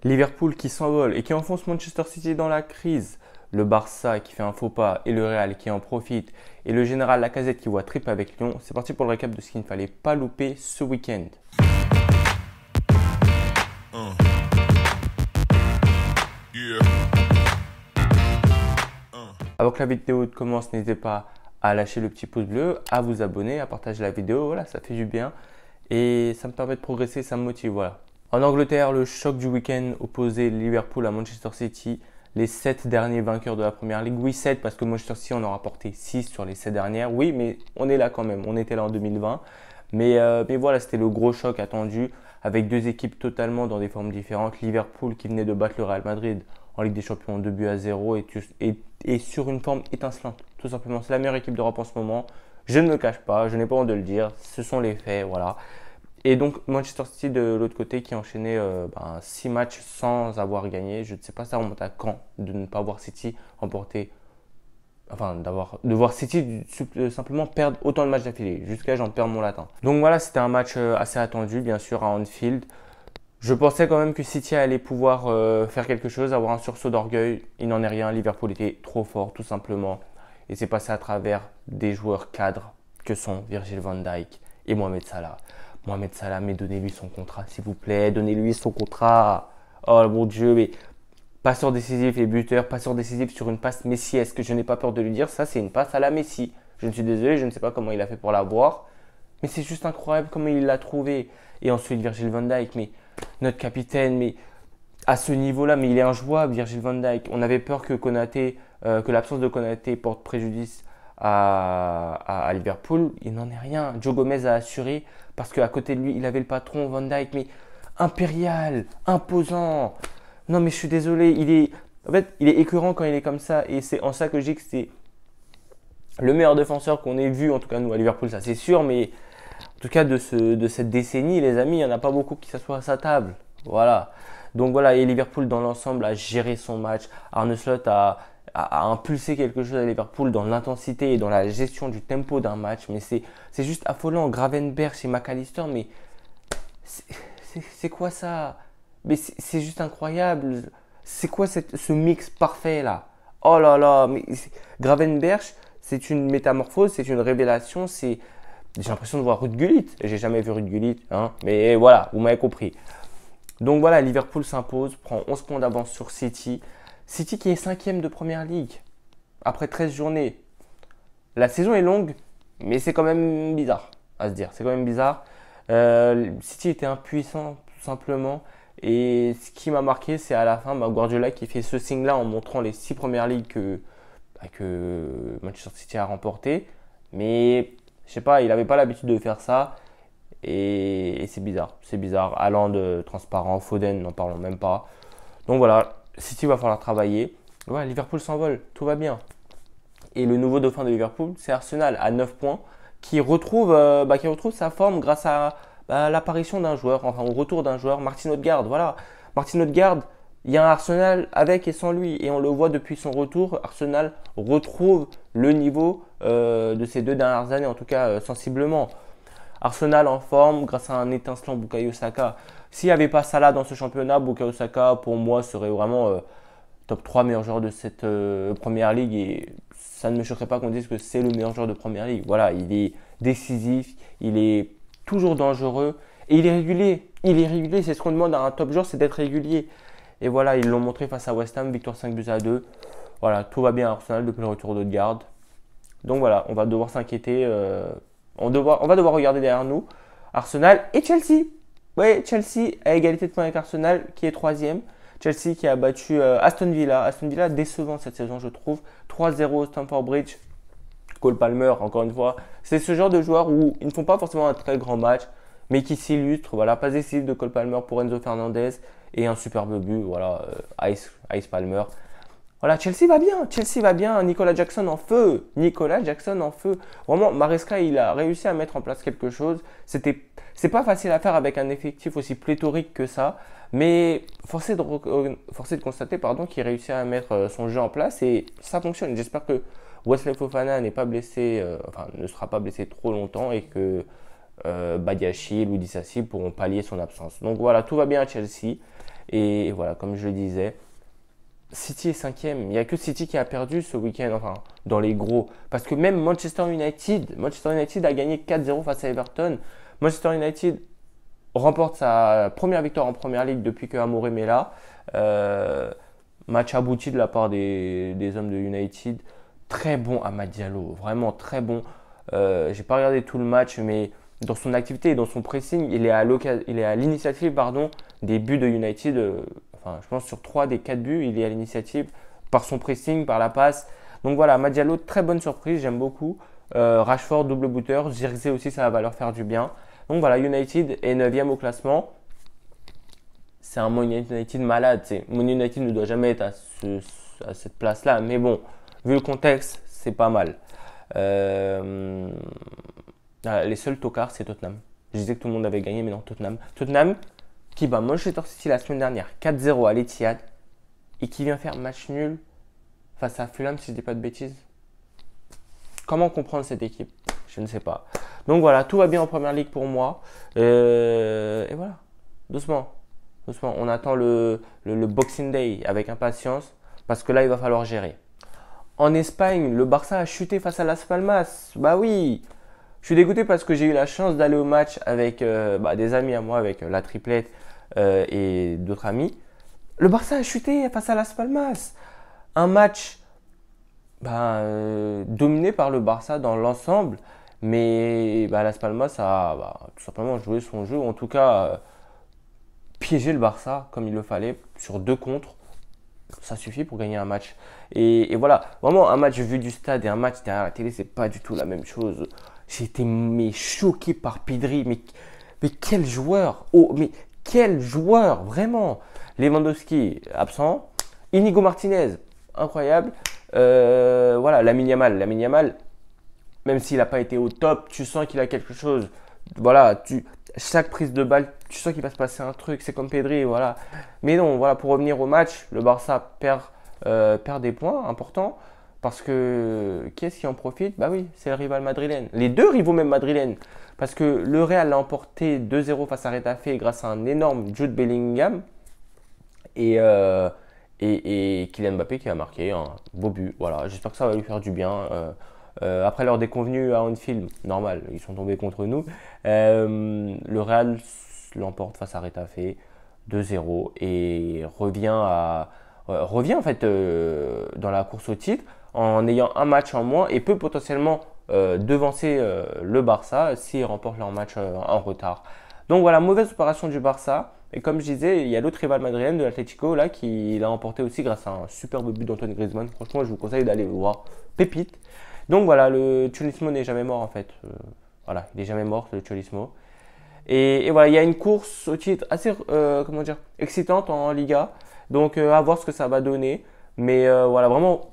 Liverpool qui s'envole et qui enfonce Manchester City dans la crise. Le Barça qui fait un faux pas et le Real qui en profite. Et le général Lacazette qui voit triple avec Lyon. C'est parti pour le récap de ce qu'il ne fallait pas louper ce week-end. Avant que la vidéo commence, n'hésitez pas à lâcher le petit pouce bleu, à vous abonner, à partager la vidéo. Voilà, ça fait du bien et ça me permet de progresser, ça me motive. Voilà. En Angleterre, le choc du week-end opposait Liverpool à Manchester City. Les 7 derniers vainqueurs de la Première Ligue. Oui, 7 parce que Manchester City en a rapporté 6 sur les 7 dernières. Oui, mais on est là quand même. On était là en 2020. Mais voilà, c'était le gros choc attendu avec deux équipes totalement dans des formes différentes. Liverpool qui venait de battre le Real Madrid en Ligue des Champions 2-0 et sur une forme étincelante. Tout simplement, c'est la meilleure équipe d'Europe en ce moment. Je ne me cache pas, je n'ai pas honte de le dire. Ce sont les faits, voilà. Et donc Manchester City de l'autre côté qui a enchaîné 6 matchs sans avoir gagné. Je ne sais pas ça remonte à quand de ne pas voir City remporter, enfin de voir City simplement perdre autant de matchs d'affilée. Jusqu'à j'en perds mon latin. Donc voilà, c'était un match assez attendu bien sûr à Anfield. Je pensais quand même que City allait pouvoir faire quelque chose, avoir un sursaut d'orgueil. Il n'en est rien. Liverpool était trop fort tout simplement. Et c'est passé à travers des joueurs cadres que sont Virgil van Dijk et Mohamed Salah. Mohamed Salah, mais donnez-lui son contrat, s'il vous plaît. Donnez-lui son contrat. Oh mon Dieu, mais passeur décisif et buteur, passeur décisif sur une passe Messi. Est-ce que je n'ai pas peur de lui dire ça? C'est une passe à la Messi. Je ne suis désolé, je ne sais pas comment il a fait pour l'avoir. Mais c'est juste incroyable comment il l'a trouvé. Et ensuite, Virgil van Dijk, mais notre capitaine, mais à ce niveau-là, mais il est injouable, Virgil van Dijk. On avait peur que que l'absence de Konaté porte préjudice à Liverpool. Il n'en est rien. Joe Gomez a assuré parce qu'à côté de lui, il avait le patron Van Dijk, mais impérial, imposant. Non, mais je suis désolé, en fait, il est écœurant quand il est comme ça. Et c'est en ça que je dis que c'est le meilleur défenseur qu'on ait vu, en tout cas nous à Liverpool, ça c'est sûr. Mais en tout cas de cette décennie, les amis, il n'y en a pas beaucoup qui s'assoient à sa table. Voilà. Donc voilà, et Liverpool dans l'ensemble a géré son match. Arne Slot a impulsé quelque chose à Liverpool dans l'intensité et dans la gestion du tempo d'un match. Mais c'est juste affolant. Gravenberch et McAllister, mais c'est quoi ça? Mais c'est juste incroyable. C'est quoi ce mix parfait là? Oh là là, mais Gravenberch, c'est une métamorphose, c'est une révélation. J'ai l'impression de voir Ruud Gullit. J'ai jamais vu Ruud Gullit, hein. Mais voilà, vous m'avez compris. Donc voilà, Liverpool s'impose, prend 11 points d'avance sur City. City qui est 5e de Première Ligue après 13 journées. La saison est longue, mais c'est quand même bizarre à se dire. C'est quand même bizarre. City était impuissant tout simplement. Et ce qui m'a marqué, c'est à la fin Guardiola qui fait ce signe-là en montrant les 6 premières ligues que Manchester City a remportées. Mais je sais pas, il n'avait pas l'habitude de faire ça. Et c'est bizarre. C'est bizarre. Haaland transparent, Foden, n'en parlons même pas. Donc voilà, City va falloir travailler. Ouais, Liverpool s'envole, tout va bien. Et le nouveau dauphin de Liverpool, c'est Arsenal à 9 points, qui retrouve sa forme grâce à l'apparition d'un joueur, enfin au retour d'un joueur, Martin Odegaard. Voilà, Martin Odegaard, il y a un Arsenal avec et sans lui. Et on le voit depuis son retour, Arsenal retrouve le niveau de ces 2 dernières années, en tout cas sensiblement. Arsenal en forme grâce à un étincelant Bukayo Saka. S'il n'y avait pas Salah dans ce championnat, Bukayo Saka pour moi serait vraiment top 3 meilleur joueur de cette première ligue et ça ne me choquerait pas qu'on dise que c'est le meilleur joueur de première ligue. Voilà, il est décisif, il est toujours dangereux et il est régulier. Il est régulier, c'est ce qu'on demande à un top joueur, c'est d'être régulier. Et voilà, ils l'ont montré face à West Ham, victoire 5-2. Voilà, tout va bien à Arsenal depuis le retour d'Odegaard. Donc voilà, on va devoir s'inquiéter. On va devoir regarder derrière nous Arsenal et Chelsea. Oui, Chelsea à égalité de points avec Arsenal qui est 3e. Chelsea qui a battu Aston Villa. Aston Villa décevant cette saison, je trouve. 3-0 au Stamford Bridge. Cole Palmer, encore une fois. C'est ce genre de joueurs où ils ne font pas forcément un très grand match, mais qui s'illustrent. Voilà, pas décisif de Cole Palmer pour Enzo Fernandez et un superbe but. Voilà, Ice Palmer. Voilà, Chelsea va bien, Nicolas Jackson en feu, Nicolas Jackson en feu. Vraiment, Maresca, il a réussi à mettre en place quelque chose. C'est pas facile à faire avec un effectif aussi pléthorique que ça, mais forcé de constater qu'il réussit à mettre son jeu en place et ça fonctionne. J'espère que Wesley Fofana n'est pas blessé, ne sera pas blessé trop longtemps et que Badiashile ou Disasi pourront pallier son absence. Donc voilà, tout va bien à Chelsea. Et voilà, comme je le disais, City est cinquième. Il n'y a que City qui a perdu ce week-end, enfin, dans les gros. Parce que même Manchester United a gagné 4-0 face à Everton. Manchester United remporte sa première victoire en Première Ligue depuis que Amorim est là. Match abouti de la part des hommes de United. Très bon Amad Diallo, vraiment très bon. J'ai pas regardé tout le match, mais dans son activité et dans son pressing, il est à l'initiative des buts de United. Enfin, je pense sur 3 des 4 buts, il est à l'initiative par son pressing, par la passe. Donc voilà, Amad Diallo, très bonne surprise, j'aime beaucoup. Rashford, double booter. Zirkzee aussi, ça va leur faire du bien. Donc voilà, United est 9e au classement. C'est un Man United malade. Man United ne doit jamais être à cette place-là. Mais bon, vu le contexte, c'est pas mal. Les seuls tocards, c'est Tottenham. Je disais que tout le monde avait gagné, mais non, Tottenham. Tottenham qui bat Manchester City la semaine dernière 4-0 à l'Etihad et qui vient faire match nul face à Fulham, si je dis pas de bêtises. Comment comprendre cette équipe? Je ne sais pas. Donc voilà, tout va bien en Première Ligue pour moi. Et voilà, doucement. On attend le Boxing Day avec impatience parce que là, il va falloir gérer. En Espagne, le Barça a chuté face à Las Palmas. Bah oui, je suis dégoûté parce que j'ai eu la chance d'aller au match avec des amis à moi, avec la triplette et d'autres amis. Le Barça a chuté face à Las Palmas. Un match dominé par le Barça dans l'ensemble. Mais Las Palmas a tout simplement joué son jeu. En tout cas, piéger le Barça comme il le fallait sur 2 contre. Ça suffit pour gagner un match. Et voilà, vraiment un match vu du stade et un match derrière la télé, c'est pas du tout la même chose. J'ai été choqué par Pedri. Mais quel joueur! Oh, mais quel joueur! Vraiment! Lewandowski, absent. Inigo Martinez, incroyable. Voilà, Lamine Yamal, même s'il n'a pas été au top, tu sens qu'il a quelque chose. Voilà, chaque prise de balle, tu sens qu'il va se passer un truc. C'est comme Pedri, voilà. Mais non, voilà, pour revenir au match, le Barça perd des points importants. Parce que qui est-ce qui en profite? Bah oui, c'est le rival madrilène. Les deux rivaux même madrilènes. Parce que le Real l'a emporté 2-0 face à Retafe grâce à un énorme Jude Bellingham. Et Kylian Mbappé qui a marqué un beau but. Voilà, j'espère que ça va lui faire du bien. Après leur déconvenue à Anfield, normal, ils sont tombés contre nous. Le Real l'emporte face à Retafe 2-0 et revient en fait dans la course au titre en ayant un match en moins et peut potentiellement devancer le Barça s'ils remportent leur match en retard. Donc voilà, mauvaise opération du Barça. Et comme je disais, il y a l'autre rival madrilène de l'Atlético là qui l'a emporté aussi grâce à un superbe but d'Antoine Griezmann. Franchement, je vous conseille d'aller le voir. Pépite. Donc voilà, le Cholismo n'est jamais mort en fait. Voilà, il n'est jamais mort le Cholismo. Et voilà, il y a une course au titre assez excitante en Liga. Donc à voir ce que ça va donner. Mais voilà, vraiment,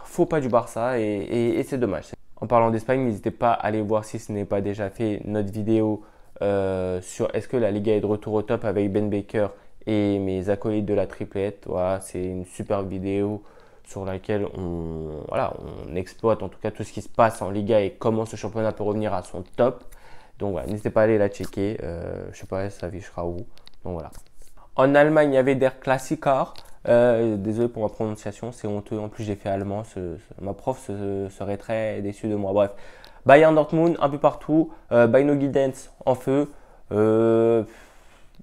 faux pas du Barça et c'est dommage. En parlant d'Espagne, n'hésitez pas à aller voir si ce n'est pas déjà fait notre vidéo sur est-ce que la Liga est de retour au top avec Ben Baker et mes acolytes de la triplette. Voilà, c'est une super vidéo sur laquelle on exploite en tout cas tout ce qui se passe en Liga et comment ce championnat peut revenir à son top. Donc voilà, n'hésitez pas à aller la checker. Je sais pas, ça affichera où. Donc voilà. En Allemagne, il y avait Der Klassiker. Désolé pour ma prononciation, c'est honteux. En plus, j'ai fait allemand. Ma prof serait très déçue de moi. Bref, Bayern Dortmund, un peu partout. Bayno Giddens en feu.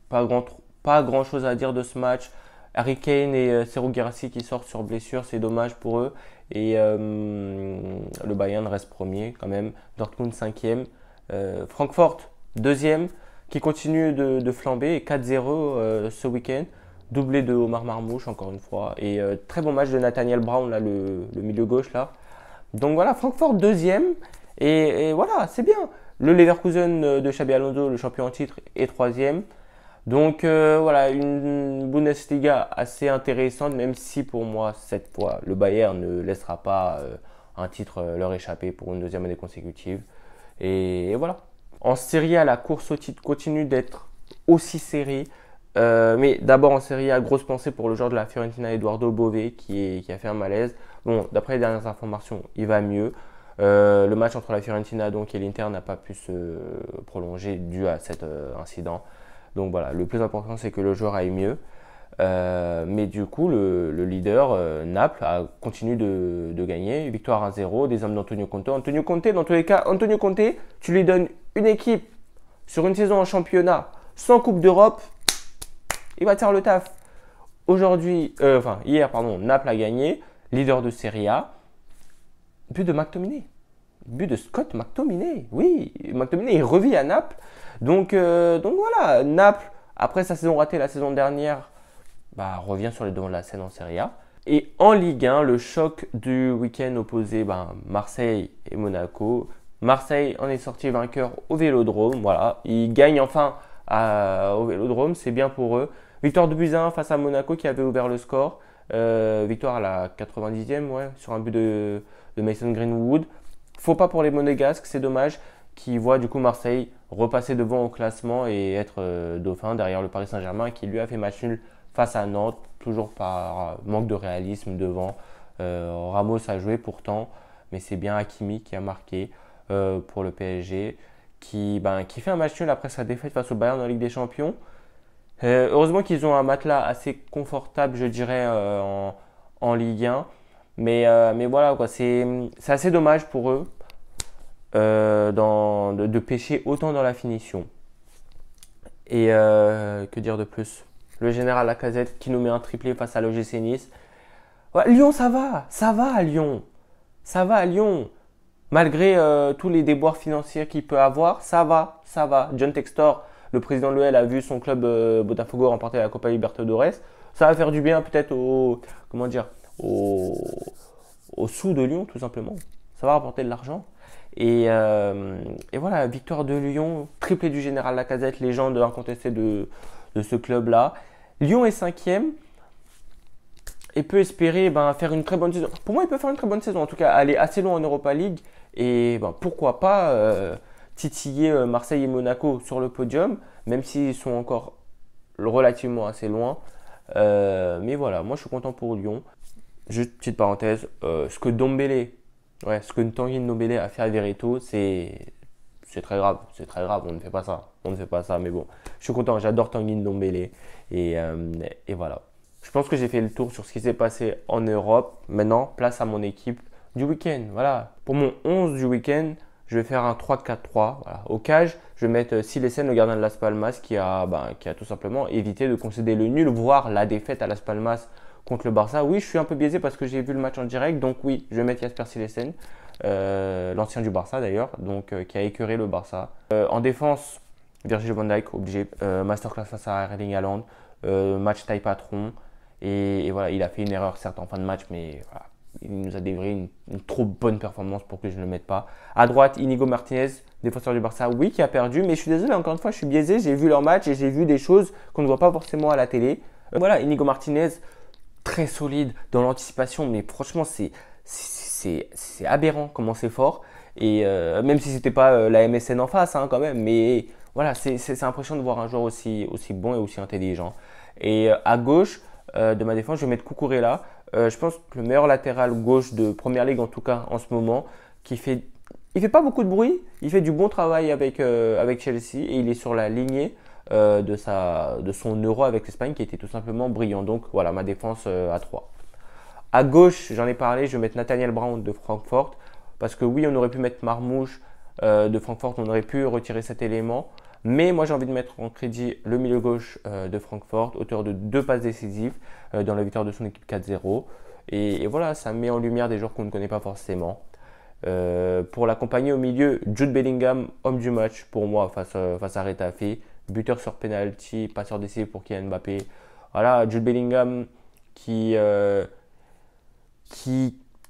Pas grand chose à dire de ce match. Harry Kane et Serhou Guirassy qui sortent sur blessure, c'est dommage pour eux. Et le Bayern reste premier quand même. Dortmund 5e. Francfort 2e qui continue de flamber et 4-0 ce week-end. Doublé de Omar Marmouche encore une fois. Et très bon match de Nathaniel Brown, là, le milieu gauche. Là. Donc voilà, Francfort 2e. Et voilà, c'est bien. Le Leverkusen de Xabi Alonso, le champion en titre, est 3e. Donc voilà, une Bundesliga assez intéressante, même si pour moi, cette fois, le Bayern ne laissera pas un titre leur échapper pour une 2e année consécutive. Et voilà. En Serie A, la course au titre continue d'être aussi serrée. Mais d'abord en Serie A, grosse pensée pour le joueur de la Fiorentina, Eduardo Bove, qui a fait un malaise. Bon, d'après les dernières informations, il va mieux. Le match entre la Fiorentina donc, et l'Inter n'a pas pu se prolonger dû à cet incident. Donc voilà, le plus important c'est que le joueur aille mieux. Mais du coup, le leader, Naples, a continué de gagner. Victoire 1-0, des hommes d'Antonio Conte. Antonio Conte, dans tous les cas, Antonio Conte, tu lui donnes une équipe sur une saison en championnat sans Coupe d'Europe, il va te faire le taf. Hier, pardon, Naples a gagné, leader de Serie A. But de McTominay. But de Scott McTominay. Oui, McTominay, il revit à Naples. Donc voilà, Naples, après sa saison ratée la saison dernière, revient sur les devants de la scène en Serie A. Et en Ligue 1, le choc du week-end opposé, Marseille et Monaco. Marseille en est sorti vainqueur au Vélodrome. Voilà, ils gagnent enfin au Vélodrome, c'est bien pour eux. Victoire de Buts 1 face à Monaco qui avait ouvert le score. Victoire à la 90e, ouais, sur un but de Mason Greenwood. Faut pas pour les Monégasques, c'est dommage, qui voient du coup Marseille repasser devant au classement et être dauphin derrière le Paris Saint-Germain qui lui a fait match nul face à Nantes, toujours par manque de réalisme devant. Ramos a joué pourtant, mais c'est bien Hakimi qui a marqué pour le PSG, qui fait un match nul après sa défaite face au Bayern en Ligue des Champions. Heureusement qu'ils ont un matelas assez confortable, je dirais, en Ligue 1. Mais voilà, quoi, c'est assez dommage pour eux de pêcher autant dans la finition. Et que dire de plus? Le général Lacazette qui nous met un triplé face à l'OGC Nice. Ouais, Lyon, ça va à Lyon. Ça va à Lyon. Malgré tous les déboires financiers qu'il peut avoir, ça va. John Textor, le président de l'OL, a vu son club Botafogo remporter la Copa Libertadores. Ça va faire du bien peut-être au sous de Lyon, tout simplement. Ça va rapporter de l'argent. Et voilà, victoire de Lyon, triplé du général Lacazette, légende incontestée de ce club-là. Lyon est 5e et peut espérer faire une très bonne saison. Pour moi, il peut faire une très bonne saison. En tout cas, aller assez loin en Europa League. Et pourquoi pas titiller Marseille et Monaco sur le podium, même s'ils sont encore relativement assez loin. Mais voilà, moi je suis content pour Lyon. Juste petite parenthèse, ce que Tanguy Ndombele a fait à Verreto, c'est très grave. C'est très grave, on ne fait pas ça. Mais bon, je suis content, j'adore Tanguy Ndombele. Et voilà. Je pense que j'ai fait le tour sur ce qui s'est passé en Europe. Maintenant, place à mon équipe du week-end. Voilà. Pour mon 11 du week-end, je vais faire un 3-4-3. Voilà. Au cage, je vais mettre Silesen, le gardien de Las Palmas, qui a tout simplement évité de concéder le nul, voire la défaite à Las Palmas contre le Barça. Oui, je suis un peu biaisé parce que j'ai vu le match en direct. Donc oui, je vais mettre Jasper Silesen, l'ancien du Barça d'ailleurs, qui a écœuré le Barça. En défense, Virgil van Dijk, obligé. Masterclass face à Erling Haaland. Match taille patron. Et voilà, il a fait une erreur certes en fin de match, mais voilà, il nous a délivré une trop bonne performance pour que je ne le mette pas. À droite, Inigo Martinez, défenseur du Barça, oui, qui a perdu, mais je suis désolé, encore une fois, je suis biaisé. J'ai vu leur match et j'ai vu des choses qu'on ne voit pas forcément à la télé. Voilà, Inigo Martinez, très solide dans l'anticipation, mais franchement, c'est aberrant comment c'est fort. Et même si c'était pas la MSN en face, quand même, mais voilà, c'est impressionnant de voir un joueur aussi bon et aussi intelligent. Et à gauche de ma défense, je vais mettre Cucurella. Je pense que le meilleur latéral gauche de Première Ligue en tout cas en ce moment, il fait pas beaucoup de bruit, il fait du bon travail avec Chelsea et il est sur la lignée de son euro avec l'Espagne qui était tout simplement brillant. Donc voilà, ma défense à 3. À gauche, j'en ai parlé, je vais mettre Nathaniel Brown de Francfort parce que oui, on aurait pu mettre Marmouche de Francfort, on aurait pu retirer cet élément. Mais moi, j'ai envie de mettre en crédit le milieu gauche de Francfort, auteur de 2 passes décisives dans la victoire de son équipe 4-0. Et voilà, ça met en lumière des joueurs qu'on ne connaît pas forcément. Pour l'accompagner au milieu, Jude Bellingham, homme du match pour moi face à Retafe. Buteur sur penalty, passeur décisif pour Kylian Mbappé. Voilà, Jude Bellingham qui a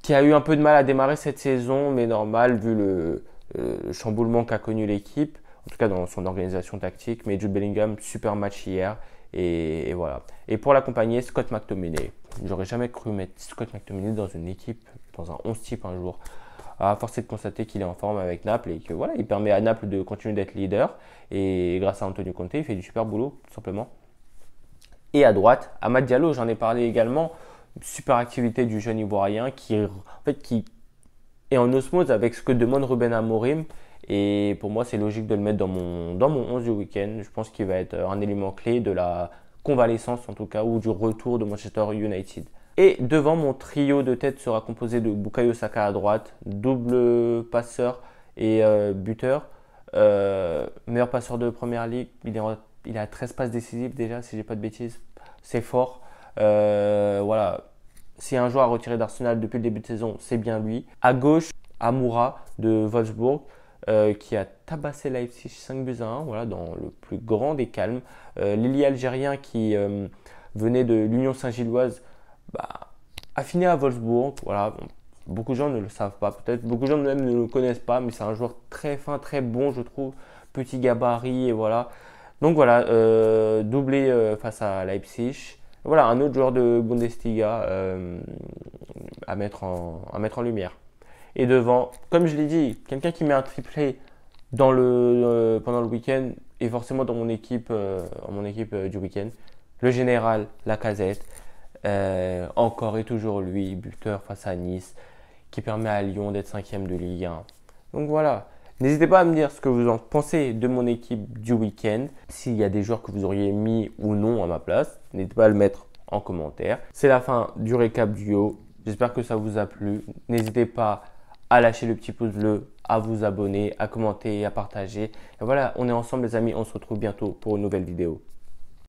eu un peu de mal à démarrer cette saison, mais normal vu le chamboulement qu'a connu l'équipe. En tout cas dans son organisation tactique, mais Jude Bellingham, super match hier, et voilà. Et pour l'accompagner, Scott McTominay. J'aurais jamais cru mettre Scott McTominay dans une équipe, dans un 11 type un jour. À force de constater qu'il est en forme avec Naples et que voilà, il permet à Naples de continuer d'être leader. Et grâce à Antonio Conte, il fait du super boulot, tout simplement. Et à droite, Amad Diallo, j'en ai parlé également. Super activité du jeune Ivoirien qui est en osmose avec ce que demande Ruben Amorim. Et pour moi, c'est logique de le mettre dans mon 11 du week-end. Je pense qu'il va être un élément clé de la convalescence en tout cas, ou du retour de Manchester United. Et devant, mon trio de tête sera composé de Bukayo Saka à droite, double passeur et buteur. Meilleur passeur de Première Ligue, il a 13 passes décisives déjà, si je dis pas de bêtises. C'est fort. Voilà. Si un joueur a retiré d'Arsenal depuis le début de saison, c'est bien lui. À gauche, Amoura de Wolfsburg, qui a tabassé Leipzig 5-1, voilà, dans le plus grand des calmes. L'ailier algérien qui venait de l'Union Saint-Gilloise, a fini à Wolfsburg. Voilà. Beaucoup de gens ne le savent pas, peut-être beaucoup de gens même ne le connaissent pas, mais c'est un joueur très fin, très bon, je trouve. Petit gabarit, et voilà. Donc voilà, doublé face à Leipzig. Voilà, un autre joueur de Bundesliga à mettre en lumière. Et devant, comme je l'ai dit, quelqu'un qui met un triplé pendant le week-end et forcément dans mon équipe du week-end. Le général Lacazette, encore et toujours lui, buteur face à Nice, qui permet à Lyon d'être 5e de Ligue 1. Donc voilà, n'hésitez pas à me dire ce que vous en pensez de mon équipe du week-end. S'il y a des joueurs que vous auriez mis ou non à ma place, n'hésitez pas à le mettre en commentaire. C'est la fin du récap duo. J'espère que ça vous a plu. N'hésitez pas à lâcher le petit pouce bleu, à vous abonner, à commenter et à partager. Et voilà, on est ensemble les amis, on se retrouve bientôt pour une nouvelle vidéo.